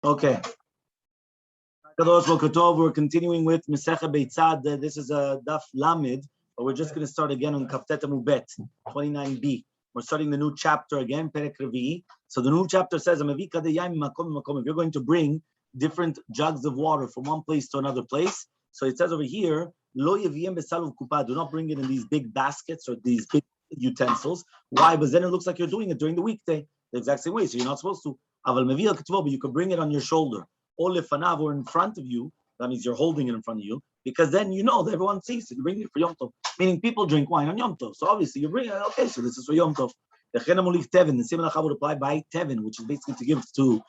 Okay. We're continuing with Masechet Betzah. This is a Daf Lamed, but we're just going to start again on Kaftet Amubet 29b. We're starting the new chapter again, Perek Revi'i. So the new chapter says, if you're going to bring different jugs of water from one place to another place, so it says over here, do not bring it in these big baskets or these big utensils. Why? Because then it looks like you're doing it during the weekday, the exact same way. So you're not supposed to. But you could bring it on your shoulder, or lefanav, or in front of you. That means you're holding it in front of you, because then you know that everyone sees it. You bring it for Yom Tov. Meaning people drink wine on Yom Tov. So obviously you bring it, okay, so this is for Yom Tov. The same halacha would apply by tevin, which is basically to give to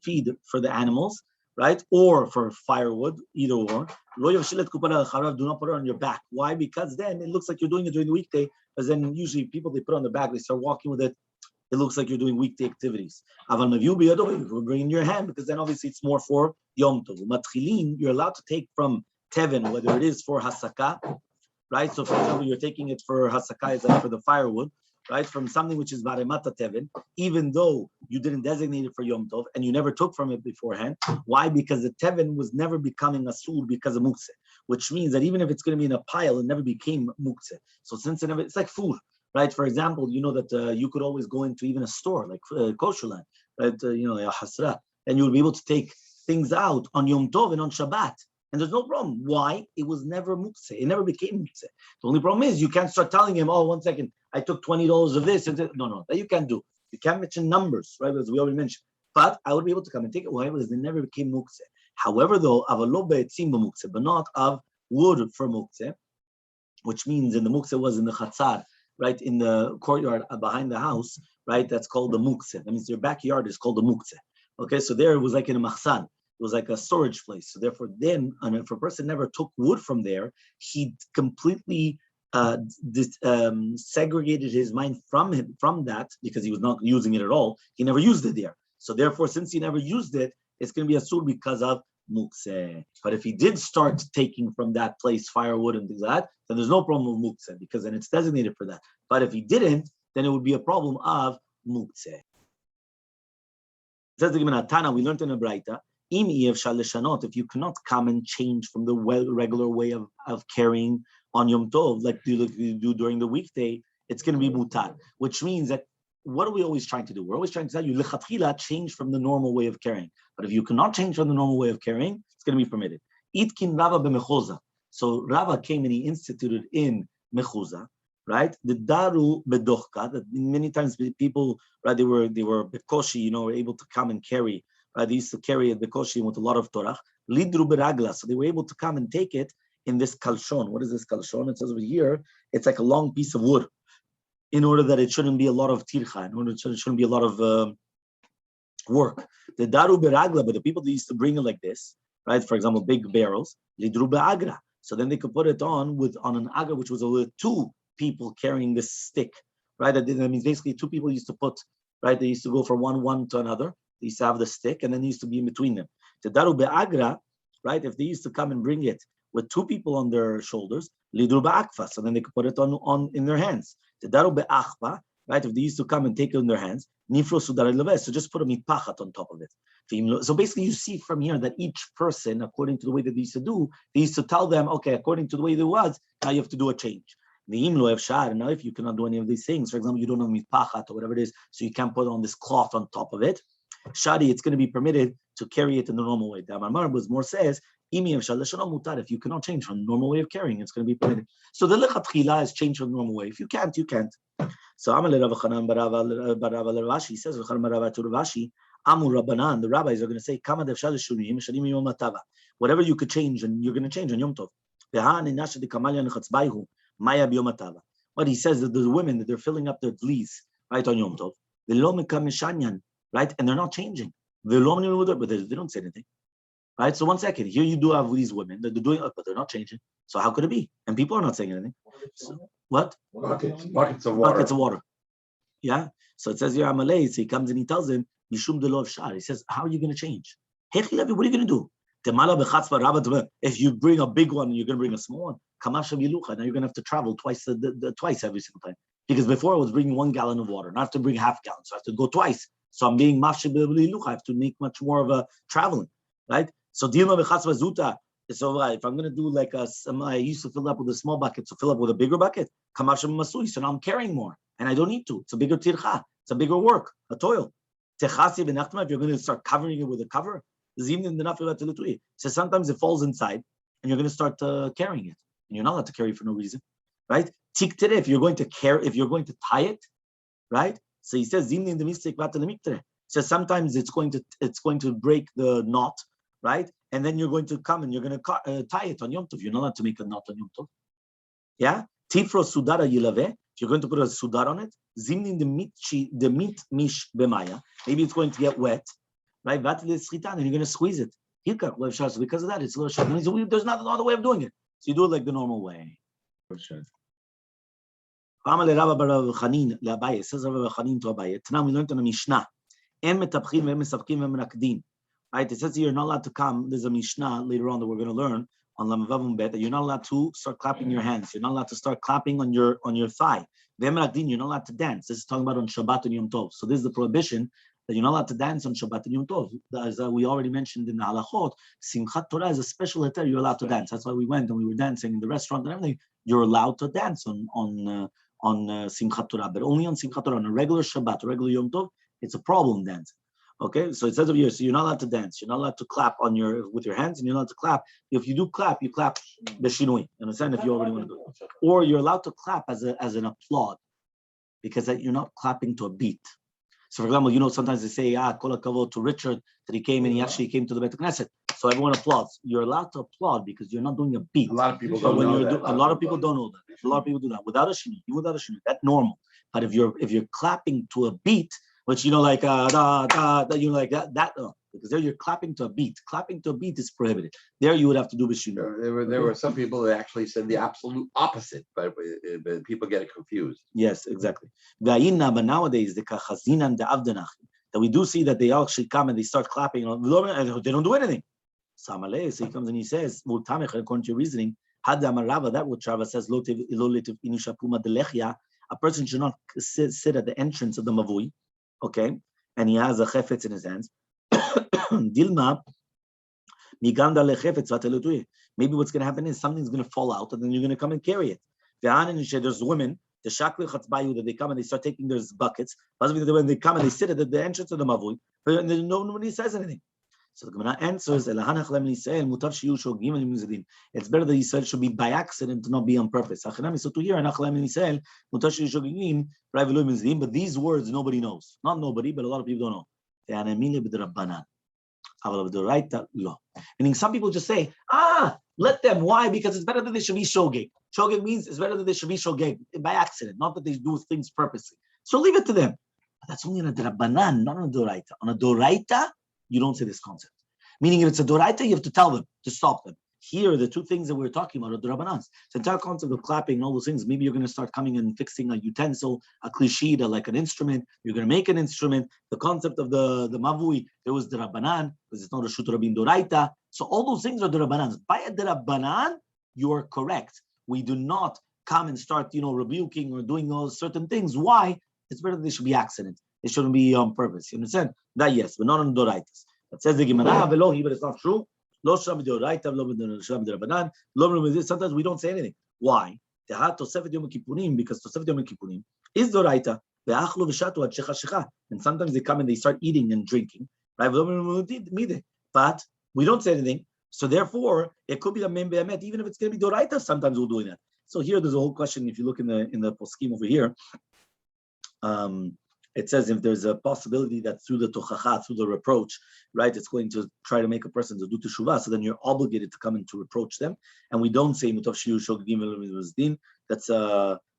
feed for the animals, right? Or for firewood, either or. Do not put it on your back. Why? Because then it looks like you're doing it during the weekday, because then usually people, they put it on the back, they start walking with it. It looks like you're doing weekday activities. You bring in your hand, because then obviously it's more for Yom Tov. Matchilin, you're allowed to take from tevin, whether it is for hasaka, right? So for example, you're taking it for hasaka, it's like for the firewood, right? From something which is baremata tevin, even though you didn't designate it for Yom Tov and you never took from it beforehand. Why? Because the tevin was never becoming asur because of muktzeh, which means that even if it's going to be in a pile, it never became muktzeh. So since it's like food. Right. For example, you know that you could always go into even a store like kosher land, right? Hasra, and you will be able to take things out on Yom Tov and on Shabbat, and there's no problem. Why? It was never muktzeh. It never became muktzeh. The only problem is you can't start telling him, "Oh, 1 second, I took $20 of this." No, that you can't do. You can't mention numbers, right? As we already mentioned. But I would be able to come and take it. Why? Because they never became muktzeh. However, though, avalo be'etzim b'muktzeh, but not of wood for muktzeh, which means in the muktzeh was in the chatzar, right, in the courtyard behind the house, right, that's called the muktzeh. That means your backyard is called the muktzeh. Okay, so there it was like in a machsan. It was like a storage place. So therefore, then, if a person never took wood from there, he completely segregated his mind from that, because he was not using it at all. He never used it there. So therefore, since he never used it, it's going to be asur because of muktzeh. But if he did start taking from that place firewood and things like that, then there's no problem with muktzeh, because then it's designated for that. But if he didn't, then it would be a problem of muktzeh. It says the Gemara Tana, we learned in a Beitzah, if you cannot come and change from the regular way of carrying on Yom Tov, like you do during the weekday, it's going to be mutar, which means that what are we always trying to do? We're always trying to tell you, lechatchila, change from the normal way of carrying. But if you cannot change from the normal way of carrying, it's going to be permitted. Itkin Rava b'mechuza. So Rava came and he instituted in mechuza, right? The daru bedochka, that many times people, right, they were bekoshi, were able to come and carry, right? They used to carry a bekoshi with a lot of torach. Lidru beragla, so they were able to come and take it in this kalshon. What is this kalshon? It says over here, it's like a long piece of wood, in order that it shouldn't be a lot of tircha, in order that it shouldn't be a lot of work. The daru beragla, but the people that used to bring it like this, right? For example, big barrels, lidru beagra. So then they could put it on an agra, which was with 2 people carrying this stick, right? That means basically 2 people used to put, right? They used to go from one to another. They used to have the stick, and then they used to be in between them. The daru beagra, right? If they used to come and bring it with 2 people on their shoulders, lidru beakfa. So then they could put it on in their hands. The daru beachpa, right? If they used to come and take it in their hands, nifro sudar leves. So just put a mitpachat on top of it. So basically, you see from here that each person, according to the way that they used to do, they used to tell them, okay, according to the way it was, now you have to do a change. Now, if you cannot do any of these things, for example, you don't have mitpachat or whatever it is, so you can't put on this cloth on top of it. Shadi, it's going to be permitted to carry it in the normal way. The Amar was more says, if you cannot change from the normal way of carrying, it's going to be permitted. So the lechatchila is changed from the normal way. If you can't, you can't. So Amal Rav Chanan Rashi says, Amur Rabbanan, the rabbis are going to say, whatever you could change, and you're going to change on Yom Tov. What he says that the women that they're filling up their dlis, right, on Yom Tov, right, and they're not changing. But they don't say anything. Right? So 1 second, here you do have these women that they're doing it, but they're not changing. So how could it be? And people are not saying anything. So, what? Buckets of water. Buckets of water. Yeah. So it says here, Amalei, so he comes and he tells him, Mishum de lov shar. He says, how are you going to change? What are you going to do? If you bring a big one, you're going to bring a small one. Now you're going to have to travel twice every single time. Because before I was bringing 1 gallon of water. Now I have to bring half gallon. So I have to go twice. So I'm being mafsheh b'liluch. I have to make much more of a traveling, right? So dilma b'chatzva zuta. So if I'm going to do like I used to fill up with a small bucket, so fill up with a bigger bucket. Kamafsheh masui. So now I'm carrying more, and I don't need to. It's a bigger tircha. It's a bigger work, a toil. Techasi v'nachtma. If you're going to start covering it with a cover, so sometimes it falls inside, and you're going to start carrying it, and you're not allowed to carry it for no reason, right? If you're going to tie it, right? So he says, so sometimes it's going to break the knot, right? And then you're going to come and you're going to tie it on Yom Tov. You're not allowed to make a knot on Yom Tov. Yeah? Tifro sudara yilaveh. If you're going to put a sudar on it, zimnin the meat mish b'maya. Maybe it's going to get wet, right? And you're going to squeeze it. Because of that, it's a little short. There's not another way of doing it. So you do it like the normal way. For sure. Says Rabbi Chanin to Abaye. Now we learned in the Mishnah. Right? It says here you're not allowed to come. There's a Mishnah later on that we're going to learn on Lamavavum Bet that you're not allowed to start clapping your hands. You're not allowed to start clapping on your thigh. You're not allowed to dance. This is talking about on Shabbat and Yom Tov. So this is the prohibition that you're not allowed to dance on Shabbat and Yom Tov. As we already mentioned in the halachot, Simchat Torah is a special heter. You're allowed to dance. That's why we went and we were dancing in the restaurant and everything. You're allowed to dance on Simchat Torah, but only on Simchat Torah. On a regular Shabbat, a regular Yom Tov, it's a problem dancing. Okay, so it says over here, so you're not allowed to dance. You're not allowed to clap with your hands, and you're not allowed to clap. If you do clap, you clap b'shinui. You understand? If you already want to do it, or you're allowed to clap as an applaud, because you're not clapping to a beat. So, for example, sometimes they say, kol hakavod to Richard that he came and he actually came to the Beit Knesset. So everyone applauds. You're allowed to applaud because you're not doing a beat. A lot of people don't know that. A lot of people don't know that. A lot of people do that without a shinui. That's normal. But if you're clapping to a beat, which like that, because there you're clapping to a beat. Clapping to a beat is prohibited. There you would have to do b'shinui. There were some people that actually said the absolute opposite, but people get it confused. Yes, exactly. But nowadays, that we do see that they actually come and they start clapping, and they don't do anything. So he comes and he says, according to your reasoning, that what Rava says, a person should not sit at the entrance of the mavui, okay, and he has a chefetz in his hands. Dilma, maybe what's going to happen is something's going to fall out, and then you're going to come and carry it. There's women, that they come and they start taking their buckets. When they come and they sit at the entrance of the mavui, and then nobody says anything. So the Gemara answers, it's better that Yisrael should be by accident, not be on purpose. So to hear, but these words nobody knows. Not nobody, but a lot of people don't know. Meaning some people just say, let them. Why? Because it's better that they should be shogeg. Shogeg means it's better that they should be shogeg by accident, not that they do things purposely. So leave it to them. But that's only on a drabanan, not on a doraita. On a doraita, you don't say this concept. Meaning if it's a doraita, you have to tell them to stop them. Here, the two things that we're talking about are the rabbanans. The entire concept of clapping and all those things, maybe you're going to start coming and fixing a utensil, a klishid, like an instrument. You're going to make an instrument. The concept of the mavui, there was the rabbanan, because it's not a shut rabin doraita. So all those things are the rabbanans. By a rabbanan, you are correct. We do not come and start, rebuking or doing all certain things. Why? It's better that they should be accident. It shouldn't be on purpose. You understand? That yes, but not on doraitas. It says the Gemara, but it's not true. Sometimes we don't say anything. Why? Because Tosefet Yom Kippurim is doraita. And sometimes they come and they start eating and drinking. Right? But we don't say anything. So therefore, it could be a mem be'emet, even if it's going to be doraita. Sometimes we'll do that. So here, there's a whole question. If you look in the poskim over here, it says if there's a possibility that through the tochacha, through the reproach, right, it's going to try to make a person to do teshuvah, so then you're obligated to come and to reproach them. And we don't say mutav shiur shog gimel mizdin. That's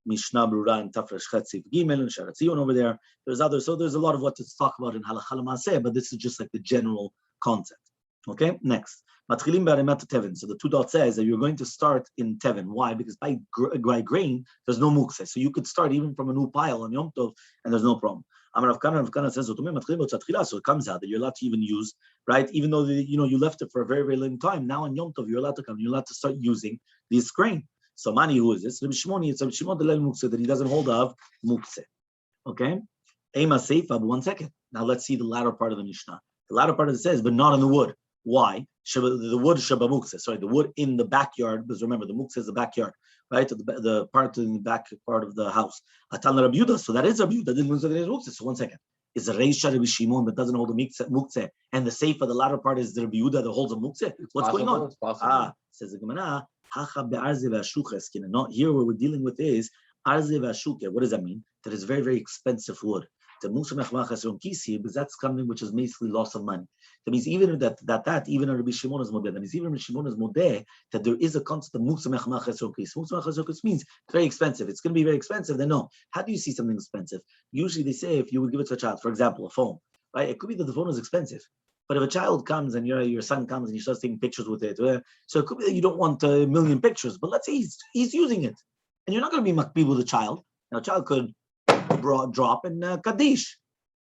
Mishnah Brura and Tafresh Chetzif Gimel and Sharatzion over there. There's others, so there's a lot of what to talk about in Halacha L'Maaseh, but this is just like the general concept. Okay, next. Matchilim b'aremat teven. So the two dots says that you're going to start in teven. Why? Because by grain, there's no mukse. So you could start even from a new pile on Yom Tov, and there's no problem. Rav Kana says, so it comes out that you're allowed to even use, right? Even though you left it for a very, very long time. Now on Yom Tov, you're allowed to come. You're allowed to start using this grain. So Mani, who is this? Rabbi Shimoni, it's Rabbi Shimon Delel Mukse, that he doesn't hold of Mukse. Okay? Ema Seifa, but 1 second. Now let's see the latter part of the Mishnah. The latter part of it says, but not on the wood. Why? The wood sheba mukse. Sorry, the wood in the backyard. Because remember, the mukse is the backyard, right? The part in the back part of the house. Atan Rabbi Yehuda. So that is Rabbi Yehuda. So 1 second. Is the Reisha Rabbi Shimon that doesn't hold the mukse, and the Seifa, the latter part is the Rabbi Yehuda that holds a mukse? What's going on? It's possible. Says the Gemara. Not here. What we're dealing with is arze v'ashuke. What does that mean? That is very, very expensive wood. The because that's something which is basically loss of money. That means even that even Rabbi Shimon is modeh. That means even Rabbi Shimon is modeh that there is a concept of muksa mechma chesron kis. Muksa mechma chesron kis means it's very expensive. It's going to be very expensive. Then no. How do you see something expensive? Usually they say if you would give it to a child, for example, a phone, right? It could be that the phone is expensive. But if a child comes and your son comes and he starts taking pictures with it, so it could be that you don't want a million pictures, but let's say he's using it, and you're not going to be makbid with a child. Now, a child could drop in Kaddish,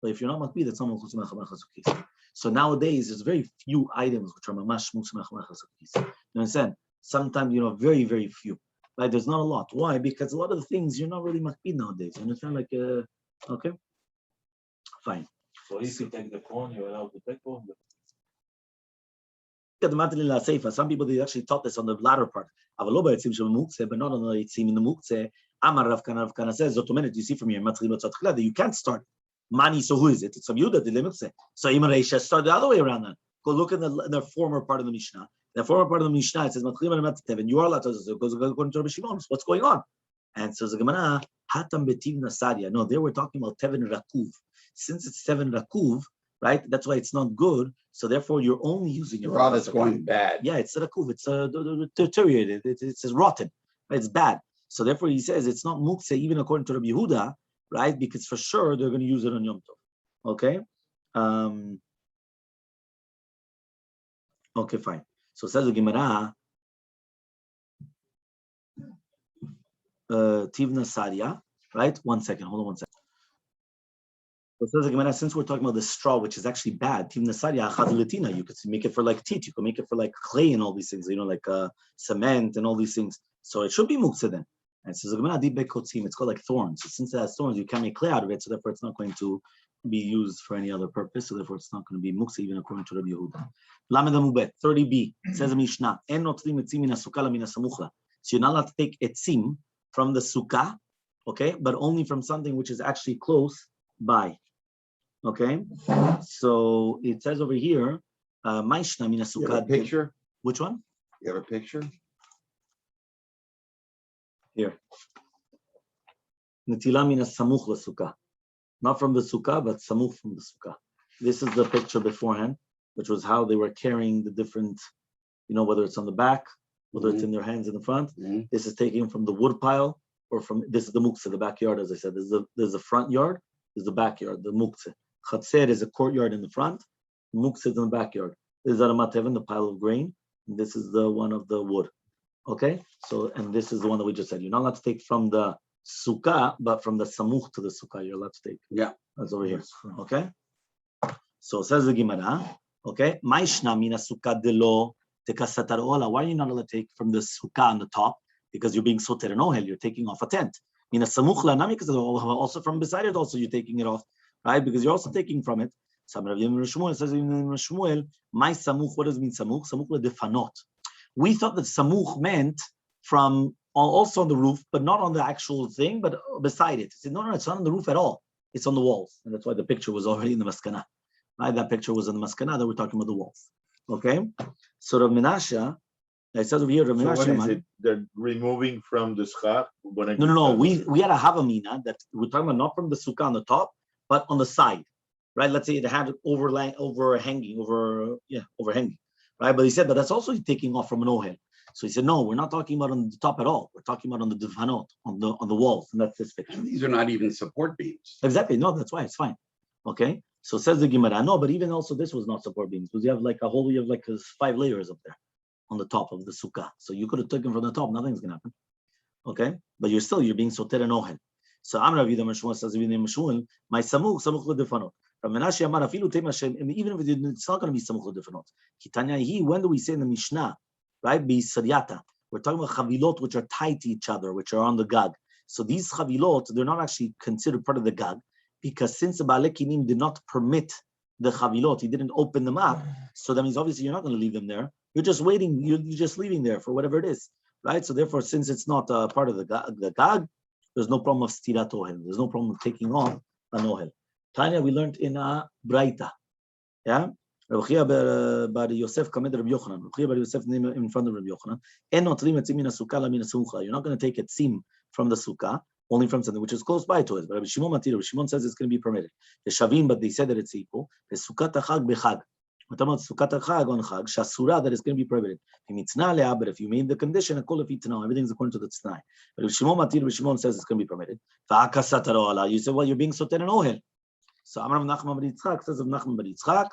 but if you're not makbid, that's not muksa mechma chesron kis. So nowadays, there's very few items which are mamash muksa mechma chesron kis. You understand? Sometimes, very, very few. Right? There's not a lot. Why? Because a lot of the things you're not really makbid nowadays. You understand? Like, okay, fine. So if you take the phone, you're allowed to take phone. Some people they actually taught this on the latter part. But not on the itzim in the mukse. Amar Rav Kana says, "Zotomenet." You see from here, that you can't start money. So who is it? It's Rabbi Yehuda the mukse. So Imar Reisha start the other way around. Then go look in the former part of the Mishnah. The former part of the Mishnah it says, "And you are allowed to go according to Rabbi Shimon." What's going on? And so the Gemara, Hatam betiv nasadia. No, there we're talking about teven rakuv. Since it's teven rakuv, right? That's why it's not good. So therefore, you're only using it. Rather, it's going bad. Yeah, it's rakuv. It's deteriorated. It's rotten. Right? It's bad. So therefore, he says it's not mukse even according to Rabbi Yehuda, right? Because for sure they're going to use it on Yom Tov. Okay. Okay, fine. So says the Gemara. Tivna Sadia, right? 1 second, hold on 1 second. So it says the Gemara, since we're talking about the straw, which is actually bad, Tivna Sadia, Chazilitina, you could make it for like teat, you could make it for like clay and all these things, like cement and all these things. So it should be mukse then. And so the Gemara, it's called like thorns. So since it has thorns, you can't make clay out of it, so therefore it's not going to be used for any other purpose, so therefore it's not going to be mukse even according to Rabbi Yehuda. Lamed Amubet, 30b, it says the Mishnah, En notlim etzim min hasukah min hasamuchla. So you're not allowed to take etzim from the sukkah, okay, but only from something which is actually close by, okay. So it says over here, "Ma'ishna mina sukkah." You have a picture? Which one? You have a picture? Here. Netila mina samuch l'sukkah, not from the sukkah, but samuch from the sukkah. This is the picture beforehand, which was how they were carrying the different, whether it's on the back, whether it's in their hands in the front. This is taken from the wood pile, or this is the mukse, the backyard, as I said. There's the front yard, there's the backyard, the mukse. Chatzer is a courtyard in the front, mukse is in the backyard. This is Aramat Heaven, the pile of grain, and this is the one of the wood. Okay? So, and this is the one that we just said. You're not allowed to take from the sukkah, but from the samuch to the sukkah, you're allowed to take. Yeah. That's over here. Okay? So says the Gemara, okay? Ma'ishna mina sukkah delo. Why are you not allowed to take from the sukkah on the top? Because you're being soter and ohel, you're taking off a tent. Mina samuchla nami, because also from beside it, also you're taking it off, right? Because you're also taking from it. Some Rav Shmuel says in Shmuel, my samuch, what does it mean samuch? Samuch ledefanot. We thought that samuch meant from also on the roof, but not on the actual thing, but beside it. He said, no, it's not on the roof at all. It's on the walls, and that's why the picture was already in the maskana. Right? That picture was in the maskana that we're talking about the walls. Okay, so Rav Menashe, it says over here, Rav Menashe. So what is it? They're removing from the schach? No. We had a havamina that we're talking about not from the sukkah on the top, but on the side, right? Let's say it had overhanging, right? But he said, but that's also taking off from an ohel. So he said, no, we're not talking about on the top at all. We're talking about on the divanot, on the walls, and that's this picture. And these are not even support beams. Exactly. No, that's why it's fine. Okay. So says the Gemara, no, but even also this was not support beams because you have like 5 layers up there on the top of the sukkah. So you could have taken from the top, nothing's gonna happen. Okay, but you're being soter and ohel. So Amar Rav Yehuda says my samuch ledefanot. Rav Menashe Amar afilu tema shem, even if it's not going to be samuch ledefanot. Kitanya when do we say in the Mishnah, right? Be sariyata. We're talking about chavilot which are tied to each other, which are on the gag. So these chavilot, they're not actually considered part of the gag. because since the Baalei Kinim did not permit the chavilot, he didn't open them up, so that means obviously you're not going to leave them there. You're just waiting, you're just leaving there for whatever it is, right? So therefore, since it's not part of the gag, there's no problem of stirat ohel. There's no problem of taking off an ohel. Tanya, we learned in a Beitzah, yeah? Rabbi Chia bar Yosef kamed Rabbi Yochanan. Rabbi Chia bar Yosef in front of Rabbi Yochanan. En notrim etzim min hasukah la min hasucha. You're not going to take etzim from the sukkah, only from something which is close by to it. But Rabbi Shimon matir. Rabbi Shimon says it's going to be permitted. The shavim, but they said that it's equal. The sukkah chag bechag. We're talking about sukkah chag on chag. Shasura, that is going to be permitted. But if you made the condition, a kol of itna, everything's according to the t'nai. But Rabbi Shimon matir. Rabbi Shimon says it's going to be permitted. You said, well, you're being soter an ohel. So Amar Nachman bar Yitzchak says of Nachman bar Yitzchak.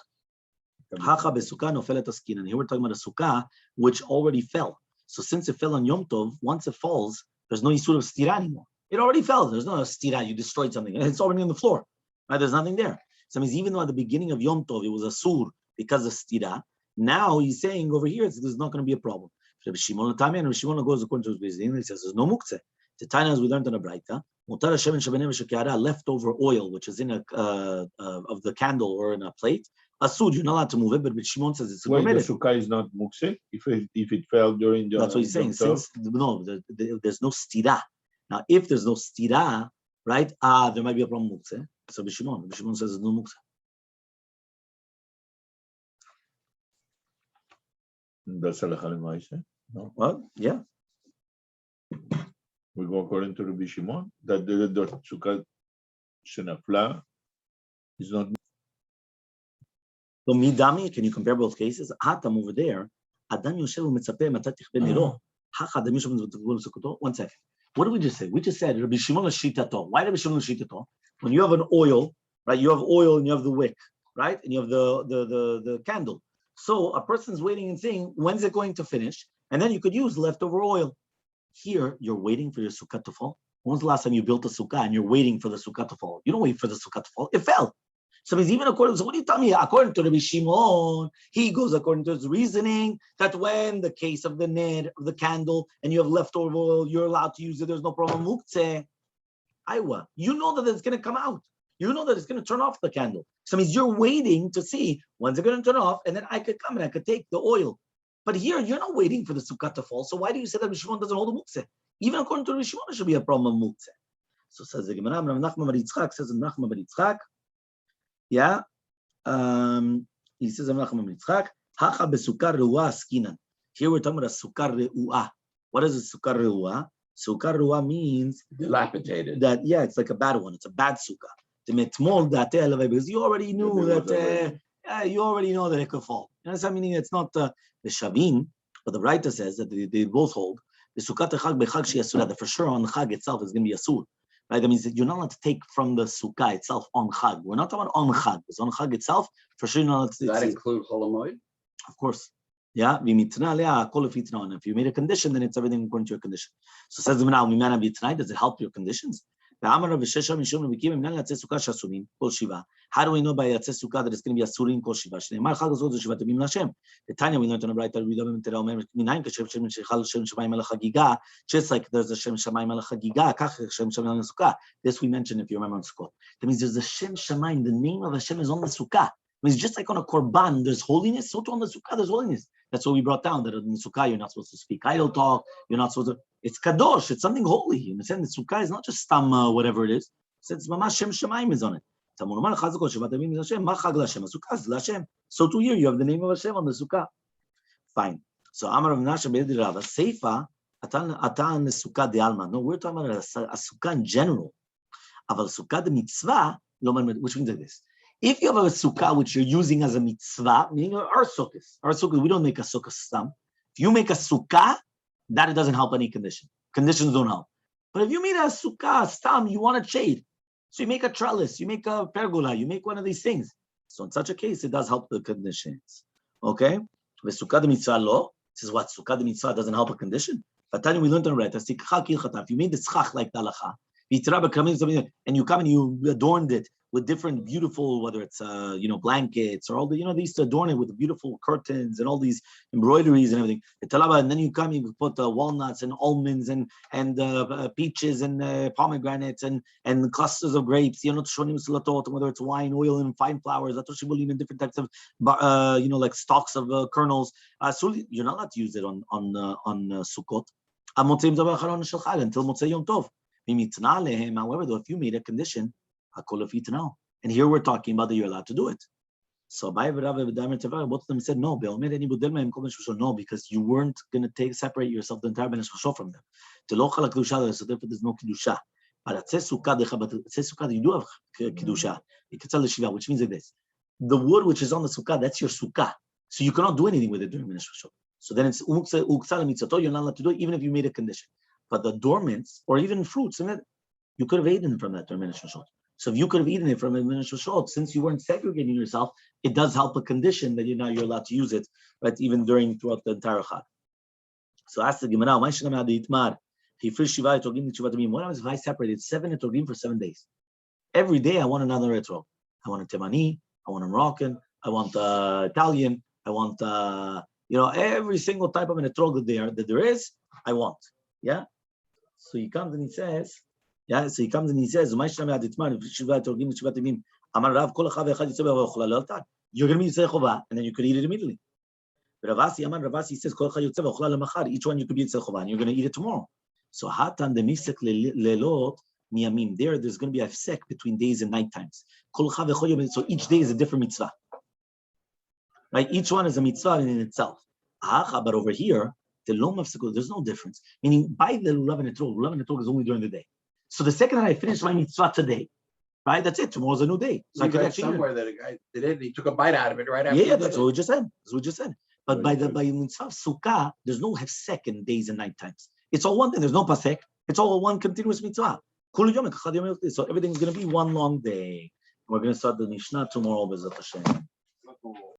Hacha besukah nofelet askinan. Here we're talking about a sukkah which already fell. So since it fell on Yom Tov, once it falls, there's no isur of stira anymore. It already fell. There's no stira. You destroyed something. It's already on the floor. Right? There's nothing there. So it means even though at the beginning of Yom Tov it was asur because of stira, now he's saying over here there's not going to be a problem. Rabbi Shimon goes according to his reasoning. He says there's no muktzeh. The Tanya, as we learned on a Beitzah, leftover oil which is in a of the candle or in a plate. Asud, you're not allowed to move it, but Shimon says it's permitted. The sukkah is not mukse if it fell during the. That's what he's saying. Since there's no stira. Now, if there's no stira, right? There might be a problem mukse. So Shimon says there's no mukse. That's halacha l'maaseh. No. Well, yeah. We go according to Rabbi Shimon that the sukkah shenafla is not. So midami, can you compare both cases? Hatam over there, Adam Yoshev u'mitzapeh matat tichbeh nero. Adam Yoshev u'mitzapeh. 1 second. What did we just say? We just said Rabbi Shimon l'shitato. Why Rabbi Shimon l'shitato? When you have an oil, right? You have oil and you have the wick, right? And you have the candle. So a person's waiting and saying, when's it going to finish? And then you could use leftover oil. Here, you're waiting for your sukkah to fall. When was the last time you built a sukkah and you're waiting for the sukkah to fall? You don't wait for the sukkah to fall. It fell. So he's even according to, what do you tell me? According to Rabbi Shimon, he goes according to his reasoning that when the case of the ned, of the candle, and you have leftover oil, you're allowed to use it. There's no problem. Muktzeh. Aywa. You know that it's going to come out. You know that it's going to turn off the candle. So means you're waiting to see when's it going to turn off, and then I could come and I could take the oil. But here, you're not waiting for the sukkah to fall. So why do you say that Rabbi Shimon doesn't hold a muktzeh? Even according to Rabbi Shimon, there should be a problem of muktzeh. So says the Gemara, Nachman bar Yitzchak says Nachman bar Yitzchak. Yeah, he says Nachman bar Yitzchak. Hacha besukar re'ua askinan. Here we're talking about a sukkar re'ua. What is a sukkar re'ua? Sukkar re'ua means dilapidated. That it's like a bad one. It's a bad sukkah. Because you already knew that. You already know that it could fall. You know what I mean? It's not the shavim, but the writer says that they both hold the sukkah chag bechag she'asura. That for sure on the chag itself is going to be asur. Right? That means that you're not allowed to take from the sukkah itself on chag. We're not talking about on chag. It's on chag itself. For sure, you're not allowed to. Does that include cholamoid? Of course. Yeah. And if you made a condition, then it's everything according to your condition. So says the Gemara, does it help your conditions? How do we know by Yatzeh Sukkah that it's going to be Asurin Kol Shiva? The Tanya we learned on the right just like there's a Shem Shamayim al Chagiga, this we mentioned if you remember on Sukkot. That means there's a Shem Shamayim, the name of Hashem is on the Sukkah. It means just like on a Korban, there's holiness, so too on the Sukkah, there's holiness. That's what we brought down, that in the Sukkah, you're not supposed to speak idle talk, you're not supposed to, it's Kadosh, it's something holy. You understand? The Sukkah is not just Stam, whatever it is. It's Mamash Shem Shamayim is on it. So too here, you have the name of Hashem on the Sukkah. Fine. So Amar of Nasha Be'ed Rava, Seifa, Atan Sukkah de Alma. No, we're talking about a Sukkah in general. Aval Sukkah de Mitzvah, which means like this. If you have a sukkah which you're using as a mitzvah, meaning our sukkahs, we don't make a sukkah stam. If you make a sukkah, that it doesn't help any condition. Conditions don't help. But if you made a sukkah stam, you want a shade. So you make a trellis, you make a pergola, you make one of these things. So in such a case, it does help the conditions. Okay? The sukkah de mitzvah lo. This is what sukkah de mitzvah doesn't help a condition. But we learned on right. If you made the tzchach like the halacha, And you come and you adorned it with different beautiful, whether it's blankets or all the they used to adorn it with beautiful curtains and all these embroideries and everything. And then you come, you put walnuts and almonds and peaches and pomegranates and clusters of grapes. Whether it's wine, oil, and fine flowers. Even different types of like stalks of kernels. So you're not allowed to use it on Sukkot until Motzei Yom Tov. However, though, if you made a condition, and here we're talking about that you're allowed to do it. So both of them said no. No, because you weren't going to separate yourself the entire Ben Shloshot from them. So therefore, there's no kedusha. But at Sukkah, you do have kedusha, which means like this: the wood which is on the sukkah, that's your sukkah. So you cannot do anything with it during Ben Shloshot. So then it's you're not allowed to do it, even if you made a condition. But the dormants or even fruits, you could have eaten from that during Ben Shloshot. So if you could have eaten it from a Ben Shloshot, since you weren't segregating yourself, it does help a condition that you're allowed to use it, right? Even throughout the entire Chag. So ask the Gemara, what happens if I separated 7 etrogim for 7 days? Every day I want another etrog. I want a Temani, I want a Moroccan, I want Italian, I want every single type of an etrog that there is, I want. Yeah. So he comes and he says, you're going to be Yisei Chova, and then you could eat it immediately. Ravasi says, each one you could be Yisei Chova, and you're going to eat it tomorrow. So hatan the misek lelot miyamim. There's going to be a sek between days and night times. So each day is a different mitzvah. Right? Each one is a mitzvah in itself. But over here, there's no difference. Meaning, by the lulav and etrog is only during the day. So the second that I finish my mitzvah today, right? That's it. Tomorrow's a new day. So I could actually somewhere that a guy did it and he took a bite out of it right after. Yeah, that's what we just said. But by mitzvah sukkah, there's no hefsek in days and night times. It's all one thing. There's no pasek. It's all one continuous mitzvah. So everything's going to be one long day. We're going to start the Mishnah tomorrow.